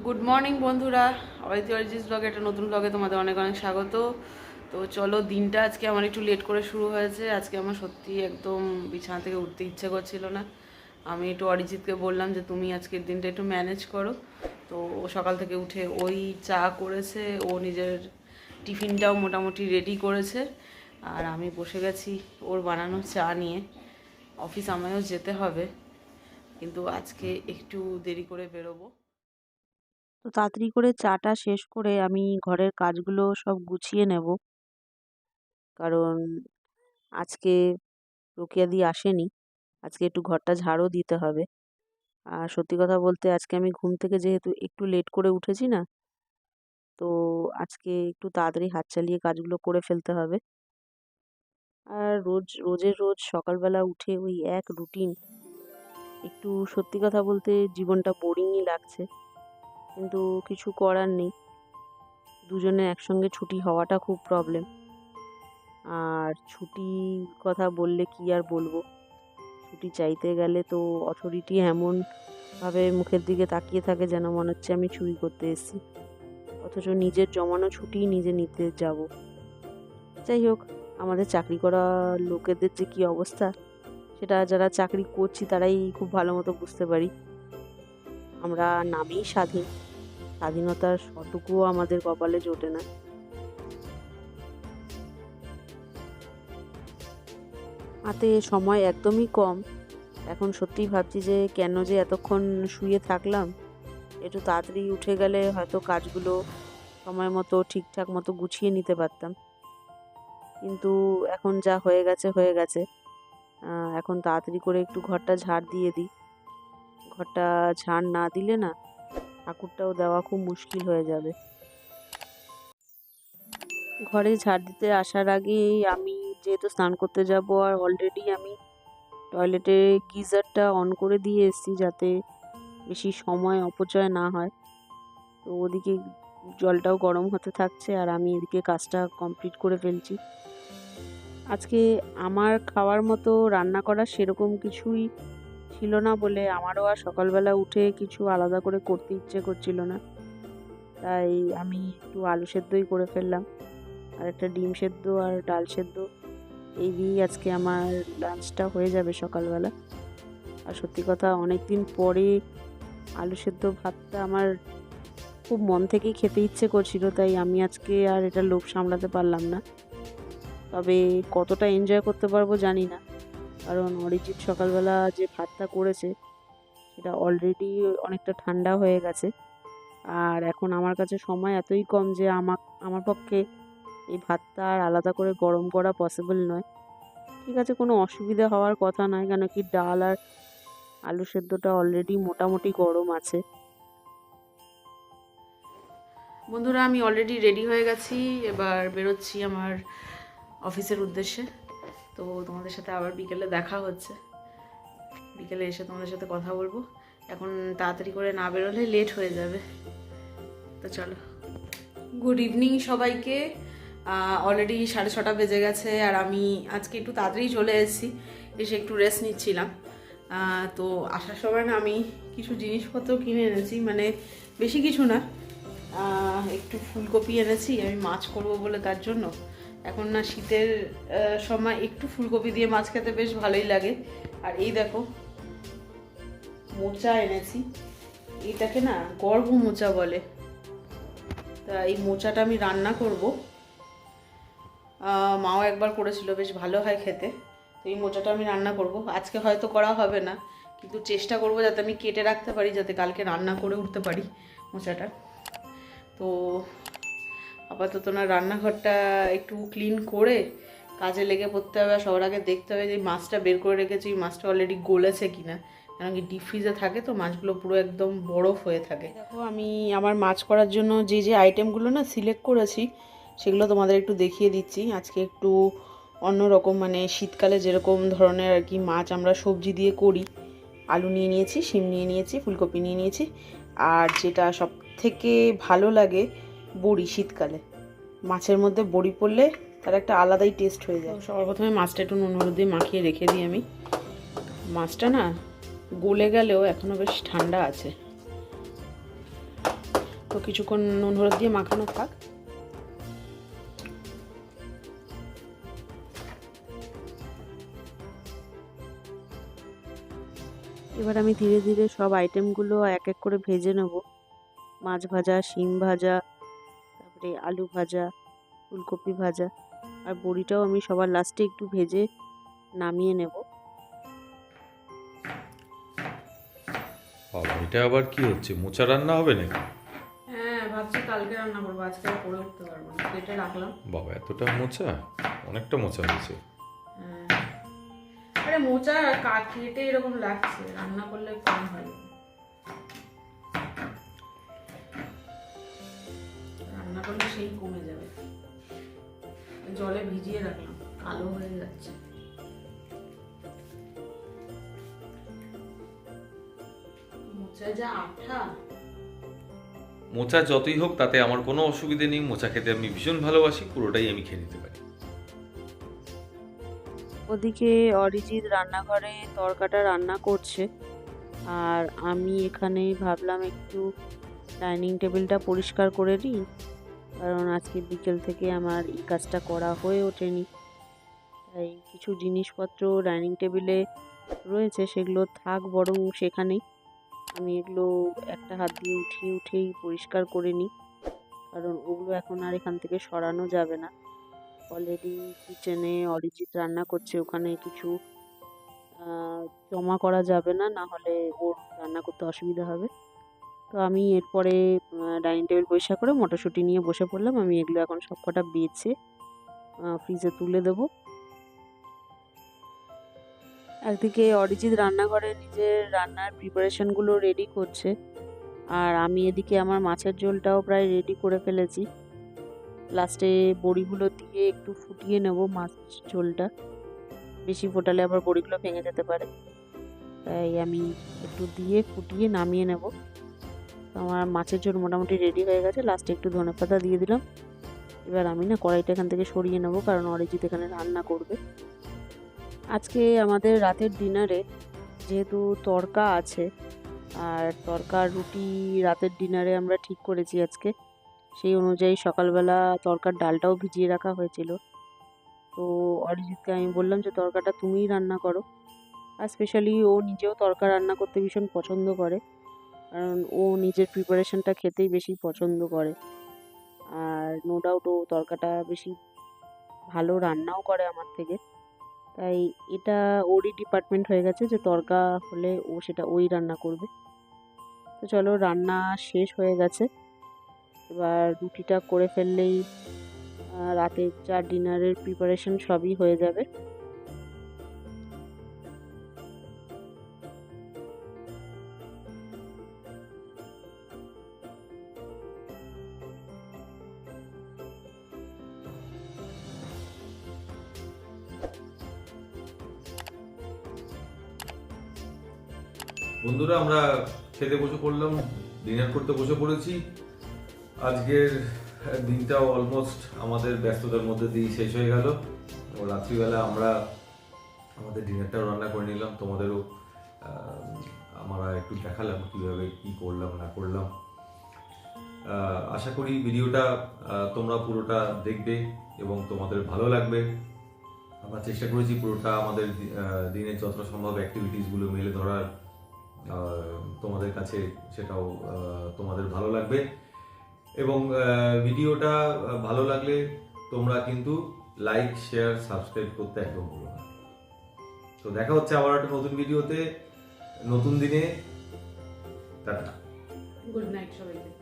Good morning বন্ধুরা, অরিতি অরিজিৎ ব্লগে একটা নতুন ব্লগে তোমাদের অনেক অনেক স্বাগত। তো চলো, দিনটা আজকে আমার একটু লেট করে শুরু হয়েছে। আজকে আমার সত্যি একদম বিছানা থেকে উঠতে ইচ্ছে করছিল না। আমি একটু অরিজিৎকে বললাম যে তুমি আজকের দিনটা একটু ম্যানেজ করো। তো ও সকাল থেকে উঠে ওই চা করেছে, ও নিজের টিফিনটাও মোটামুটি রেডি করেছে, আর আমি বসে গেছি ওর বানানো চা নিয়ে। অফিস আমায়ও যেতে হবে, কিন্তু আজকে একটু দেরি করে বেরোবো। তো তাড়াতাড়ি করে চাটা শেষ করে আমি ঘরের কাজগুলো সব গুছিয়ে নেব, কারণ আজকে রোকেয়াদি আসেনি। আজকে একটু ঘরটা ঝাড়ও দিতে হবে। আর সত্যি কথা বলতে আজকে আমি ঘুম থেকে যেহেতু একটু লেট করে উঠেছি না, তো আজকে একটু তাড়াতাড়ি হাত চালিয়ে কাজগুলো করে ফেলতে হবে। আর রোজের রোজ সকালবেলা উঠে ওই এক রুটিন, একটু সত্যি কথা বলতে জীবনটা বোরিংই লাগছে, কিন্তু কিছু করার নেই। দুজনে একসঙ্গে ছুটি হওয়াটা খুব প্রবলেম। আর ছুটির কথা বললে কি আর বলবো, ছুটি চাইতে গেলে তো অথরিটি এমন ভাবে মুখের দিকে তাকিয়ে থাকে যেন মনে হচ্ছে আমি চুরি করতে এসেছি, অথচ নিজের জমানো ছুটি নিজে নিতে যাব। যাই হোক, আমাদের চাকরি করা লোকেদের যে কি অবস্থা, সেটা যারা চাকরি করছি তারাই খুব ভালো মতো বুঝতে পারি। আমরা নামেই স্বাধীন, স্বাধীনতার সটুকুও আমাদের কপালে জোটে না। হাতে সময় একদমই কম। এখন সত্যিই ভাবছি যে কেন যে এতক্ষণ শুয়ে থাকলাম, একটু তাড়াতাড়ি উঠে গেলে হয়তো কাজগুলো সময় মতো ঠিকঠাক মতো গুছিয়ে নিতে পারতাম। কিন্তু এখন যা হয়ে গেছে হয়ে গেছে। এখন তাড়াতাড়ি করে একটু ঘরটা ঝাড় দিয়ে দিই। ঘরটা ঝাড় না দিলে না, ঠাকুরটাও দেওয়া খুব মুশকিল হয়ে যাবে। ঘরে ঝাড় দিতে আসার আগেই আমি যেহেতু স্নান করতে যাব, আর অলরেডি আমি টয়লেটে গিজারটা অন করে দিয়ে এসেছি যাতে বেশি সময় অপচয় না হয়। তো ওদিকে জলটাও গরম হতে থাকছে আর আমি এদিকে কাজটা কমপ্লিট করে ফেলছি। আজকে আমার খাওয়ার মতো রান্না করার সেরকম কিছুই ছিল না বলে আমারও আর সকালবেলা উঠে কিছু আলাদা করে করতে ইচ্ছে করছিল না। তাই আমি একটু আলু সেদ্ধই করে ফেললাম, আর একটা ডিম সেদ্ধ আর ডাল সেদ্ধ, এই দিয়েই আজকে আমার লাঞ্চটা হয়ে যাবে সকালবেলা। আর সত্যি কথা, অনেক দিন পরে আলু সেদ্ধ ভাতটা আমার খুব মন থেকেই খেতে ইচ্ছে করছিল, তাই আমি আজকে আর এটা লোভ সামলাতে পারলাম না। তবে কতটা এনজয় করতে পারবো জানি না, কারণ অরিজিৎ সকালবেলা যে ভাতটা করেছে সেটা অলরেডি অনেকটা ঠান্ডা হয়ে গেছে। আর এখন আমার কাছে সময় এতই কম যে আমার পক্ষে এই ভাতটা আর আলাদা করে গরম করা পসিবল নয়। ঠিক আছে, কোনো অসুবিধা হওয়ার কথা নয়, কেন কি ডাল আর আলু সেদ্ধটা অলরেডি মোটামুটি গরম আছে। বন্ধুরা, আমি অলরেডি রেডি হয়ে গেছি, এবার বেরোচ্ছি আমার অফিসের উদ্দেশ্যে। তো তোমাদের সাথে আবার বিকেলে দেখা হচ্ছে, বিকেলে এসে তোমাদের সাথে কথা বলবো। এখন তাড়াতাড়ি করে না বেরোলে লেট হয়ে যাবে। তো চলো, গুড ইভিনিং সবাইকে। অলরেডি 6:30 বেজে গেছে, আর আমি আজকে একটু তাড়াতাড়ি চলে এসেছি, এসে একটু রেস্ট নিচ্ছিলাম। তো আসার সময় না আমি কিছু জিনিসপত্র কিনে এনেছি, মানে বেশি কিছু না, একটু ফুলকপি এনেছি আমি মাছ করব বলে। তার জন্য এখন না শীতের সময় একটু ফুলকপি দিয়ে মাছ খেতে বেশ ভালোই লাগে। আর এই দেখো, মোচা এনেছি, এটাকে না গর্ভ মোচা বলে। তা এই মোচাটা আমি রান্না করব। মাও একবার করেছিল, বেশ ভালো হয় খেতে। তো এই মোচাটা আমি রান্না করব। আজকে হয়তো করা হবে না, কিন্তু চেষ্টা করব যাতে আমি কেটে রাখতে পারি, যাতে কালকে রান্না করে উঠতে পারি মোচাটা। তো আপাতত না রান্নাঘরটা একটু ক্লিন করে কাজে লেগে পড়তে হবে। আর সবার আগে দেখতে হবে যে মাছটা বের করে রেখেছি, মাছটা অলরেডি গলেছে কিনা, কারণ কি ডিপ ফ্রিজে থাকে তো মাছগুলো পুরো একদম বরফ হয়ে থাকে। দেখো, আমি আমার মাছ করার জন্য যে যে আইটেমগুলো না সিলেক্ট করেছি সেগুলো তোমাদের একটু দেখিয়ে দিচ্ছি। আজকে একটু অন্যরকম, মানে শীতকালে যেরকম ধরনের আর কি মাছ আমরা সবজি দিয়ে করি। আলু নিয়ে নিয়েছি, শিম নিয়ে নিয়েছি, ফুলকপি নিয়ে নিয়েছি, আর যেটা সব থেকে ভালো লাগে বড়ি। শীতকালে মাছের মধ্যে বড়ি পড়লে তার একটা আলাদাই টেস্ট হয়ে যায়। সবার প্রথমে মাছটা একটু নুন হলুদ দিয়ে মাখিয়ে রেখে দিই আমি। মাছটা না গলে গেলেও এখনও বেশ ঠান্ডা আছে। তো কিছুক্ষণ নুন হলুদ দিয়ে মাখানো থাক। এবার আমি ধীরে ধীরে সব আইটেমগুলো এক এক করে ভেজে নেব। মাছ ভাজা, শিম ভাজা, তারপরে আলু ভাজা, ফুলকপি ভাজা, আর বড়িটাও আমি সবার লাস্টে একটু ভেজে নামিয়ে নেব। বাবা, এটা আবার কি হচ্ছে? মোচা রান্না হবে নাকি? হ্যাঁ, ভাবছি কালকে রান্না করবো, আজকে আর করে উঠতে পারবো না, কেটে রাখলাম। বাবা, এতটা মোচা? অনেকটা মোচা হয়েছে। হ্যাঁ, আরে মোচা কেটে এরকম লাগছে, রান্না করলে কম হয়। রান্না করলে সেই কমে যাবে। জলে ভিজিয়ে রাখলাম, কালো হয়ে যাচ্ছে। মোচা যা আঠা। মোচা যতই হোক তাতে আমার কোনো অসুবিধে নেই। মোচা খেতে আমি ভীষণ ভালোবাসি, পুরোটাই আমি খেয়ে নিতে পারি। ওদিকে অরিজিৎ রান্নাঘরে তরকাটা রান্না করছে, আর আমি এখানে ভাবলাম একটু ডাইনিং টেবিলটা পরিষ্কার করে নিই, কারণ আজকে বিকেল থেকে আমার এই কাজটা করা হয়ে ওঠেনি। তাই কিছু জিনিসপত্র ডাইনিং টেবিলে রয়েছে, সেগুলো থাক বরং সেখানেই। আমি এগুলো একটা হাত দিয়ে উঠিয়েই পরিষ্কার করে নিই, কারণ ওগুলো এখন আর এখান থেকে সরানো যাবে না। অলরেডি কিচেনে অরিজিৎ রান্না করছে, ওখানে কিছু জমা করা যাবে না, না হলে ওর রান্না করতে অসুবিধা হবে। তো আমি এরপরে ডাইনিং টেবিল পরিষ্কার করে মটরশুঁটি নিয়ে বসে পড়লাম। আমি এগুলো এখন সব কটা বেছে ফ্রিজে তুলে দেবো। একদিকে অরিজিৎ রান্নাঘরে নিজের রান্নার প্রিপারেশনগুলো রেডি করছে, আর আমি এদিকে আমার মাছের ঝোলটাও প্রায় রেডি করে ফেলেছি। লাস্টে বড়িগুলো দিয়ে একটু ফুটিয়ে নেব মাছ ঝোলটা, বেশি ফোটালে আবার বড়িগুলো ভেঙে যেতে পারে, তাই আমি একটু দিয়ে ফুটিয়ে নামিয়ে নেব। তো আমার মাছের ঝোল মোটামুটি রেডি হয়ে গেছে। লাস্টে একটু ধনেপাতা দিয়ে দিলাম। এবার আমি কড়াইটা এখান থেকে সরিয়ে নেব, কারণ অরিজিৎ এখানে রান্না করবে। আজকে আমাদের রাতের ডিনারে যেহেতু তড়কা আছে, আর তড়কা রুটি রাতের ডিনারে আমরা ঠিক করেছি আজকে, সেই অনুযায়ী সকালবেলা তড়কার ডালটাও ভিজিয়ে রাখা হয়েছিল। তো অরিজিৎকে আমি বললাম যে তড়কাটা তুমিই রান্না করো, আর স্পেশালি ও নিজেও তড়কা রান্না করতে ভীষণ পছন্দ করে, কারণ ও নিজের প্রিপারেশনটা খেতেই বেশি পছন্দ করে। আর নো ডাউট ও তড়কাটা বেশি ভালো রান্নাও করে আমার থেকে, তাই এটা ওরই ডিপার্টমেন্ট হয়ে গেছে যে তড়কা হলে ওই রান্না করবে। তো চলো, রান্না শেষ হয়ে গেছে, এবার রুটিটা করে ফেললেই রাতের যা ডিনারের প্রিপারেশন সবই হয়ে যাবে। বন্ধুরা, আমরা খেতে বসে পড়লাম, ডিনার করতে বসে পড়েছি। আজকের দিনটাও অলমোস্ট আমাদের ব্যস্ততার মধ্যে দিয়ে শেষ হয়ে গেল। রাত্রিবেলা আমরা আমাদের ডিনারটাও রান্না করে নিলাম, তোমাদেরও আমরা একটু দেখালাম কীভাবে কী করলাম না করলাম। আশা করি ভিডিওটা তোমরা পুরোটা দেখবে এবং তোমাদের ভালো লাগবে। আমরা চেষ্টা করেছি পুরোটা আমাদের দিনের যত সম্ভব অ্যাক্টিভিটিসগুলো মেলে ধরার, তোমাদের কাছে সেটাও তোমাদের ভালো লাগবে। এবং ভিডিওটা ভালো লাগলে তোমরা কিন্তু লাইক, শেয়ার, সাবস্ক্রাইব করতে একদম ভুলো না। তো দেখা হচ্ছে আবার একটা নতুন ভিডিওতে, নতুন দিনে। টাটা, গুড নাইট সবাইকে।